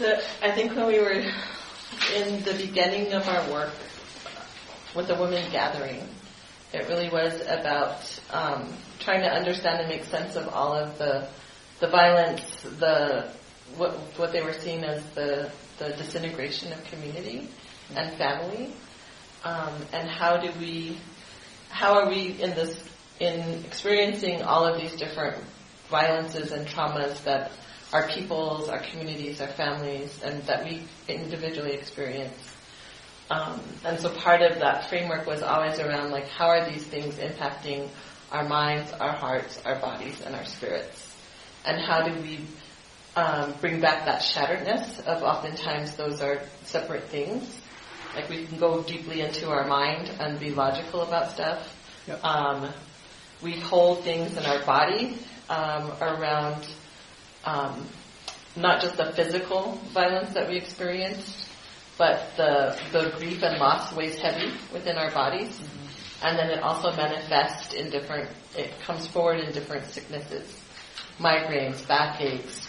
I think when we were in the beginning of our work with the women gathering, it really was about trying to understand and make sense of all of the violence, what they were seeing as the disintegration of community and family, and how are we in experiencing all of these different violences and traumas that our peoples, our communities, our families, and that we individually experience. And so part of that framework was always around, like, how are these things impacting our minds, our hearts, our bodies, and our spirits? And how do we bring back that shatteredness of oftentimes those are separate things? Like, we can go deeply into our mind and be logical about stuff. Yep. We hold things in our body around not just the physical violence that we experienced, but the grief and loss weighs heavy within our bodies. Mm-hmm. And then it also manifests it comes forward in different sicknesses. Migraines, backaches,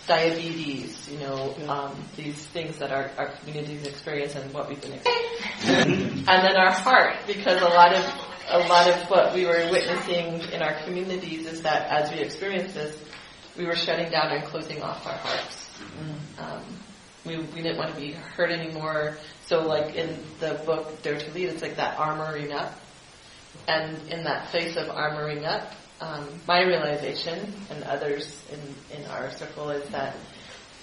diabetes, these things that our communities experience and what we've been experiencing. And then our heart, because a lot of what we were witnessing in our communities is that as we experienced this, we were shutting down and closing off our hearts. We didn't want to be hurt anymore. So, like in the book Dare to Lead, it's like that armoring up. And in that place of armoring up, my realization and others in our circle is that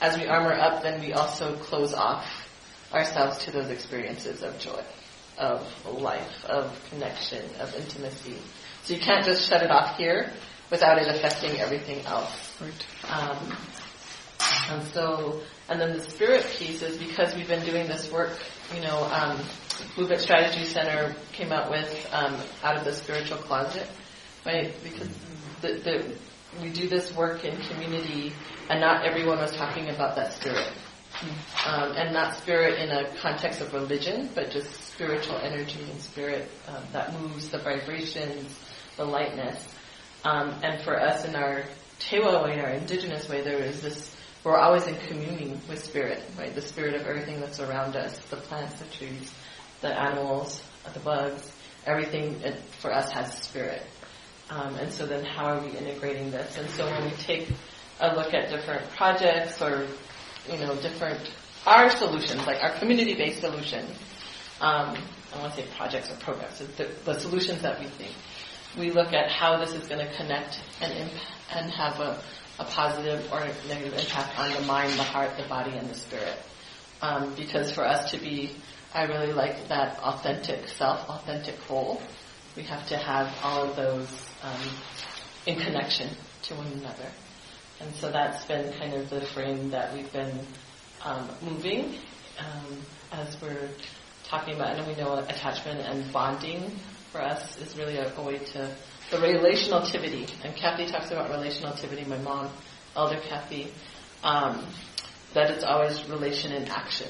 as we armor up, then we also close off ourselves to those experiences of joy, of life, of connection, of intimacy. So you can't just shut it off here without it affecting everything else. Right. And then the spirit piece is because we've been doing this work, Movement Strategy Center came out with out of the spiritual closet, right? Because we do this work in community, and not everyone was talking about that spirit. And not spirit in a context of religion, but just spiritual energy and spirit that moves, the vibrations, the lightness. And for us in our Tewa way, our indigenous way, there is this, we're always in communing with spirit, right? The spirit of everything that's around us, the plants, the trees, the animals, the bugs, everything for us has spirit. And so then how are we integrating this? And so when we take a look at different projects or, our solutions, like our community-based solutions, I don't want to say projects or programs, the solutions that we think, we look at how this is going to connect and have a positive or negative impact on the mind, the heart, the body, and the spirit. Because for us to be, I really like that authentic self, authentic whole, we have to have all of those in connection to one another. And so that's been kind of the frame that we've been moving as we're talking about, and we know attachment and bonding for us is really a way to, the relationality, and Kathy talks about relationality, my mom, Elder Kathy, that it's always relation in action,